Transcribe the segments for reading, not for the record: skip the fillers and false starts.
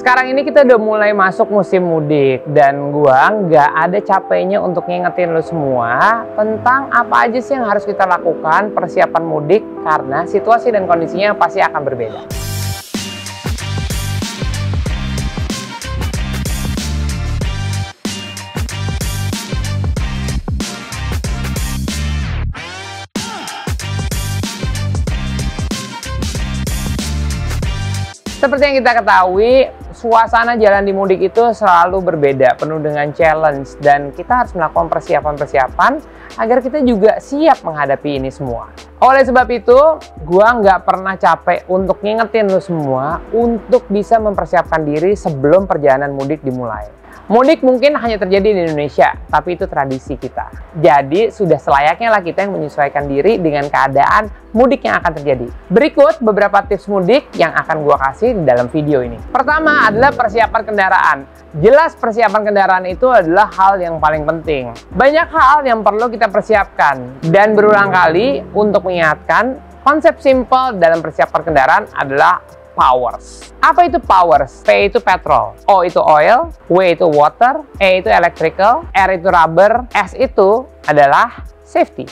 Sekarang ini kita udah mulai masuk musim mudik dan gua nggak ada capeknya untuk ngingetin lo semua tentang apa aja sih yang harus kita lakukan persiapan mudik karena situasi dan kondisinya pasti akan berbeda. Seperti yang kita ketahui, suasana jalan di mudik itu selalu berbeda, penuh dengan challenge, dan kita harus melakukan persiapan-persiapan agar kita juga siap menghadapi ini semua. Oleh sebab itu, gua nggak pernah capek untuk ngingetin lo semua untuk bisa mempersiapkan diri sebelum perjalanan mudik dimulai. Mudik mungkin hanya terjadi di Indonesia, tapi itu tradisi kita. Jadi, sudah selayaknya lah kita yang menyesuaikan diri dengan keadaan mudik yang akan terjadi. Berikut beberapa tips mudik yang akan gua kasih di dalam video ini. Pertama adalah persiapan kendaraan. Jelas persiapan kendaraan itu adalah hal yang paling penting. Banyak hal yang perlu kita persiapkan. Dan berulang kali untuk mengingatkan, konsep simple dalam persiapan kendaraan adalah powers. Apa itu powers? P itu petrol, O itu oil, W itu water, E itu electrical, R itu rubber, S itu adalah safety.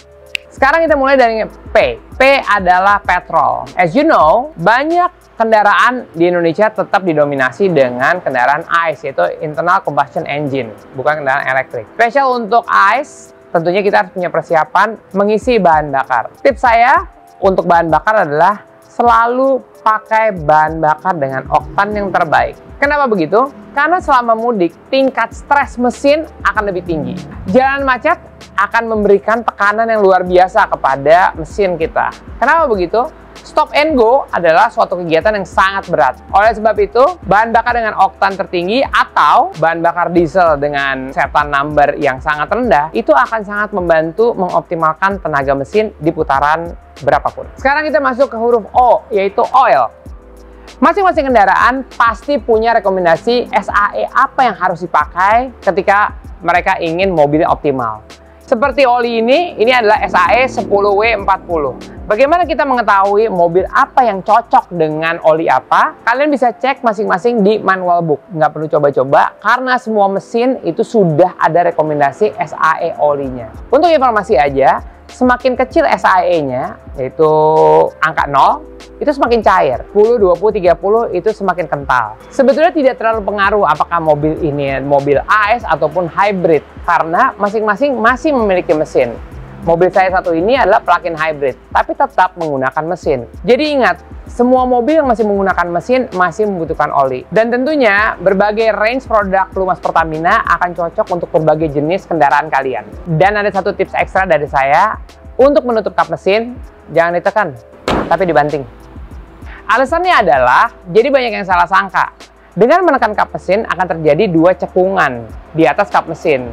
Sekarang kita mulai dari P. P adalah petrol. As you know, banyak kendaraan di Indonesia tetap didominasi dengan kendaraan ICE, yaitu internal combustion engine, bukan kendaraan elektrik. Spesial untuk ICE, tentunya kita harus punya persiapan mengisi bahan bakar. Tips saya untuk bahan bakar adalah selalu pakai bahan bakar dengan oktan yang terbaik. Kenapa begitu? Karena selama mudik, tingkat stres mesin akan lebih tinggi. Jalan macet akan memberikan tekanan yang luar biasa kepada mesin kita. Kenapa begitu? Stop and go adalah suatu kegiatan yang sangat berat. Oleh sebab itu, bahan bakar dengan oktan tertinggi atau bahan bakar diesel dengan setan number yang sangat rendah, itu akan sangat membantu mengoptimalkan tenaga mesin di putaran berapapun. Sekarang kita masuk ke huruf O, yaitu oil. Masing-masing kendaraan pasti punya rekomendasi SAE apa yang harus dipakai ketika mereka ingin mobilnya optimal. Seperti oli ini adalah SAE 10W40. Bagaimana kita mengetahui mobil apa yang cocok dengan oli apa? Kalian bisa cek masing-masing di manual book. Nggak perlu coba-coba, karena semua mesin itu sudah ada rekomendasi SAE olinya. Untuk informasi aja, semakin kecil SAE-nya, yaitu angka 0, itu semakin cair. 10, 20, 30 itu semakin kental. Sebetulnya tidak terlalu pengaruh apakah mobil ini mobil ICE ataupun hybrid, karena masing-masing masih memiliki mesin. Mobil saya satu ini adalah plug-in hybrid, tapi tetap menggunakan mesin. Jadi ingat, semua mobil yang masih menggunakan mesin masih membutuhkan oli. Dan tentunya berbagai range produk Lumas Pertamina akan cocok untuk berbagai jenis kendaraan kalian. Dan ada satu tips ekstra dari saya, untuk menutup kap mesin, jangan ditekan, tapi dibanting. Alasannya adalah, jadi banyak yang salah sangka. Dengan menekan kap mesin akan terjadi dua cekungan di atas kap mesin.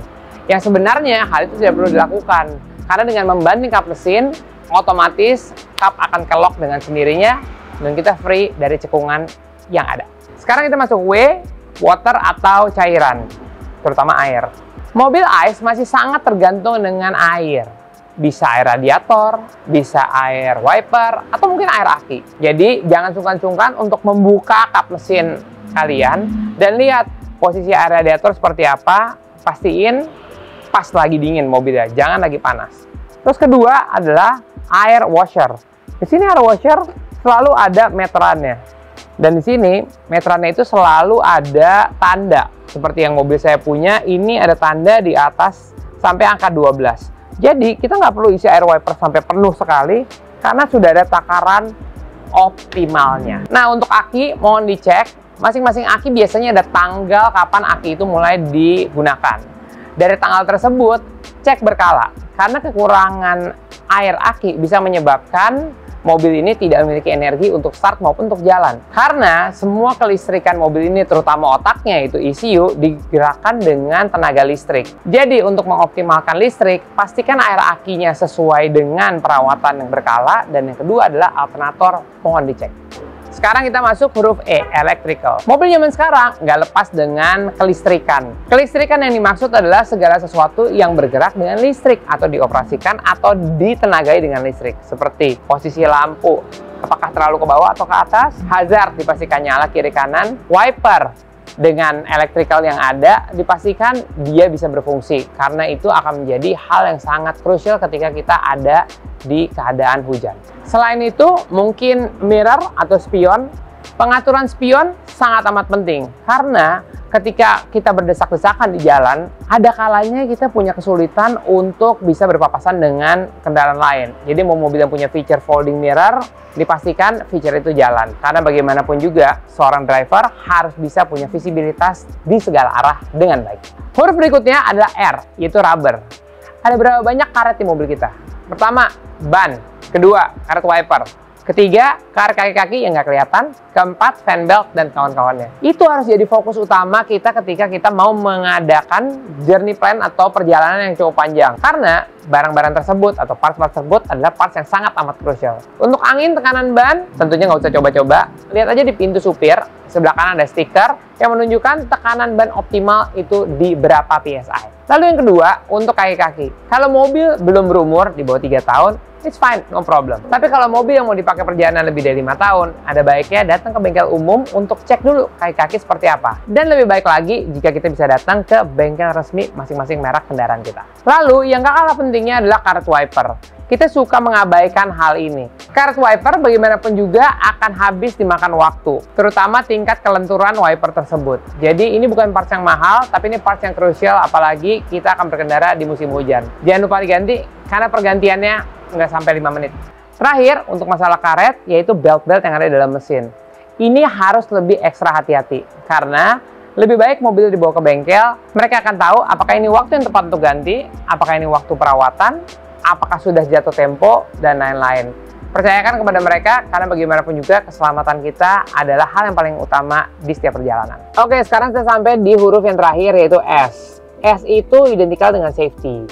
Yang sebenarnya hal itu tidak perlu dilakukan. Karena dengan membanting kap mesin, otomatis kap akan kelok dengan sendirinya dan kita free dari cekungan yang ada. Sekarang kita masuk W, water atau cairan, terutama air. Mobil ICE masih sangat tergantung dengan air. Bisa air radiator, bisa air wiper, atau mungkin air aki. Jadi jangan sungkan-sungkan untuk membuka kap mesin kalian dan lihat posisi air radiator seperti apa. Pastiin pas lagi dingin mobilnya, jangan lagi panas. Terus kedua adalah air washer. Di sini air washer selalu ada meterannya. Dan di sini meterannya itu selalu ada tanda. Seperti yang mobil saya punya, ini ada tanda di atas sampai angka 12. Jadi kita nggak perlu isi air wiper sampai penuh sekali karena sudah ada takaran optimalnya. Nah, untuk aki mohon dicek. Masing-masing aki biasanya ada tanggal kapan aki itu mulai digunakan. Dari tanggal tersebut, cek berkala. Karena kekurangan air aki bisa menyebabkan mobil ini tidak memiliki energi untuk start maupun untuk jalan. Karena semua kelistrikan mobil ini, terutama otaknya itu ECU, digerakkan dengan tenaga listrik. Jadi untuk mengoptimalkan listrik, pastikan air akinya sesuai dengan perawatan yang berkala. Dan yang kedua adalah alternator, mohon dicek. Sekarang kita masuk huruf E, electrical. Mobil zaman sekarang nggak lepas dengan kelistrikan. Kelistrikan yang dimaksud adalah segala sesuatu yang bergerak dengan listrik atau dioperasikan atau ditenagai dengan listrik. Seperti posisi lampu, apakah terlalu ke bawah atau ke atas, hazard dipastikan nyala kiri kanan, wiper dengan electrical yang ada dipastikan dia bisa berfungsi, karena itu akan menjadi hal yang sangat krusial ketika kita ada di keadaan hujan. Selain itu, mungkin mirror atau spion. Pengaturan spion sangat amat penting, karena ketika kita berdesak-desakan di jalan, ada kalanya kita punya kesulitan untuk bisa berpapasan dengan kendaraan lain. Jadi mau mobil yang punya feature folding mirror, dipastikan feature itu jalan. Karena bagaimanapun juga, seorang driver harus bisa punya visibilitas di segala arah dengan baik. Huruf berikutnya adalah R, yaitu rubber. Ada berapa banyak karet di mobil kita? Pertama, ban. Kedua, karet wiper. Ketiga, karet kaki-kaki yang nggak kelihatan. Keempat, fan belt dan kawan-kawannya. Itu harus jadi fokus utama kita ketika kita mau mengadakan journey plan atau perjalanan yang cukup panjang. Karena barang-barang tersebut atau parts-parts tersebut adalah parts yang sangat amat krusial. Untuk angin tekanan ban, tentunya nggak usah coba-coba. Lihat aja di pintu supir, sebelah kanan ada stiker yang menunjukkan tekanan ban optimal itu di berapa PSI. Lalu yang kedua, untuk kaki-kaki. Kalau mobil belum berumur, di bawah 3 tahun, it's fine, no problem. Tapi kalau mobil yang mau dipakai perjalanan lebih dari 5 tahun, ada baiknya datang ke bengkel umum untuk cek dulu kaki-kaki seperti apa. Dan lebih baik lagi jika kita bisa datang ke bengkel resmi masing-masing merek kendaraan kita. Lalu, yang gak kalah pentingnya adalah karet wiper. Kita suka mengabaikan hal ini. Karet wiper bagaimanapun juga akan habis dimakan waktu, terutama tingkat kelenturan wiper tersebut. Jadi ini bukan parts yang mahal, tapi ini parts yang krusial apalagi kita akan berkendara di musim hujan. Jangan lupa diganti, karena pergantiannya nggak sampai 5 menit. Terakhir, untuk masalah karet, yaitu belt-belt yang ada di dalam mesin. Ini harus lebih ekstra hati-hati, karena lebih baik mobil dibawa ke bengkel, mereka akan tahu apakah ini waktu yang tepat untuk ganti, apakah ini waktu perawatan, apakah sudah jatuh tempo, dan lain-lain. Percayakan kepada mereka, karena bagaimanapun juga keselamatan kita adalah hal yang paling utama di setiap perjalanan. Oke, sekarang saya sampai di huruf yang terakhir, yaitu S. S itu identikal dengan safety.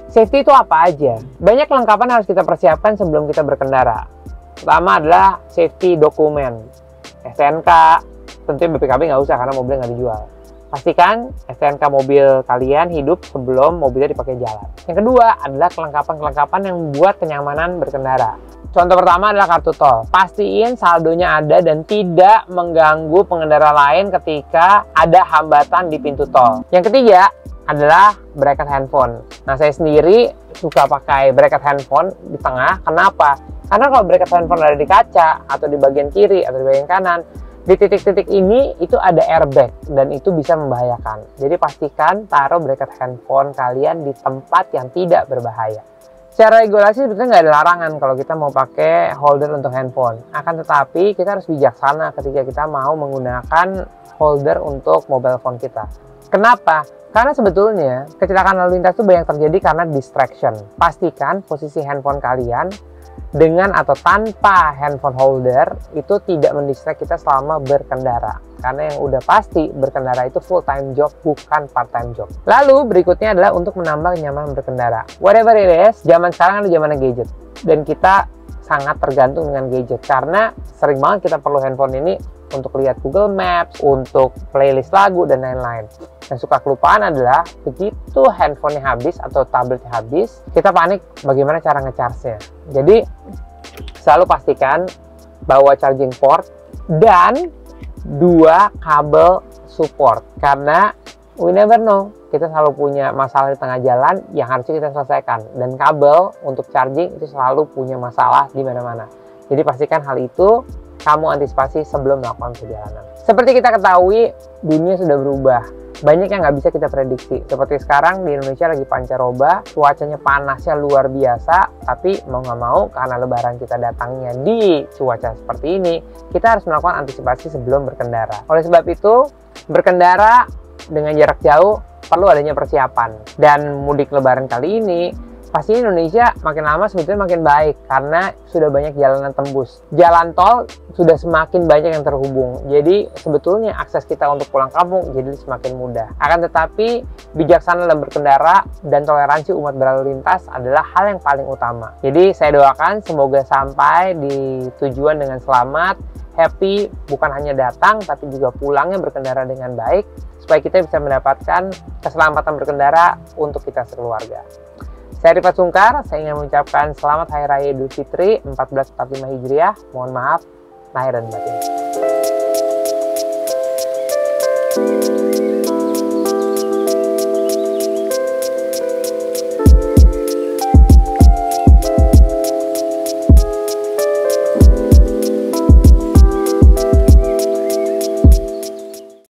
Safety itu apa aja? Banyak kelengkapan harus kita persiapkan sebelum kita berkendara. Pertama adalah safety dokumen. STNK, tentunya BPKB nggak usah karena mobilnya nggak dijual. Pastikan STNK mobil kalian hidup sebelum mobilnya dipakai jalan. Yang kedua adalah kelengkapan-kelengkapan yang membuat kenyamanan berkendara. Contoh pertama adalah kartu tol. Pastiin saldonya ada dan tidak mengganggu pengendara lain ketika ada hambatan di pintu tol. Yang ketiga adalah bracket handphone. Nah, saya sendiri suka pakai bracket handphone di tengah. Kenapa? Karena kalau bracket handphone ada di kaca atau di bagian kiri atau di bagian kanan, di titik-titik ini itu ada airbag dan itu bisa membahayakan. Jadi pastikan taruh bracket handphone kalian di tempat yang tidak berbahaya. Secara regulasi sebetulnya nggak ada larangan kalau kita mau pakai holder untuk handphone. Akan tetapi kita harus bijaksana ketika kita mau menggunakan holder untuk mobile phone kita. Kenapa? Karena sebetulnya kecelakaan lalu lintas itu banyak terjadi karena distraction. Pastikan posisi handphone kalian dengan atau tanpa handphone holder itu tidak mendistract kita selama berkendara. Karena yang udah pasti berkendara itu full time job, bukan part time job. Lalu berikutnya adalah untuk menambah kenyamanan berkendara. Whatever it is, zaman sekarang ada zamannya gadget. Dan kita sangat tergantung dengan gadget. Karena sering banget kita perlu handphone ini untuk lihat Google Maps, untuk playlist lagu, dan lain-lain. Yang suka kelupaan adalah begitu handphonenya habis atau tabletnya habis, kita panik bagaimana cara nge-charge-nya. Jadi selalu pastikan bawa charging port dan 2 kabel support, karena we never know, kita selalu punya masalah di tengah jalan yang harus kita selesaikan, dan kabel untuk charging itu selalu punya masalah di mana-mana. Jadi pastikan hal itu kamu antisipasi sebelum melakukan perjalanan. Seperti kita ketahui, dunia sudah berubah. Banyak yang nggak bisa kita prediksi. Seperti sekarang di Indonesia lagi pancaroba, cuacanya panasnya luar biasa, tapi mau nggak mau karena lebaran kita datangnya di cuaca seperti ini, kita harus melakukan antisipasi sebelum berkendara. Oleh sebab itu, berkendara dengan jarak jauh perlu adanya persiapan. Dan mudik lebaran kali ini, pasti Indonesia makin lama sebetulnya makin baik karena sudah banyak jalanan tembus. Jalan tol sudah semakin banyak yang terhubung. Jadi sebetulnya akses kita untuk pulang kampung jadi semakin mudah. Akan tetapi bijaksana dalam berkendara dan toleransi umat berlalu lintas adalah hal yang paling utama. Jadi saya doakan semoga sampai di tujuan dengan selamat, happy, bukan hanya datang tapi juga pulangnya berkendara dengan baik supaya kita bisa mendapatkan keselamatan berkendara untuk kita sekeluarga. Saya Rifat Sungkar, saya ingin mengucapkan selamat Hari Raya Idul Fitri 1445 Hijriah. Mohon maaf lahir dan batin.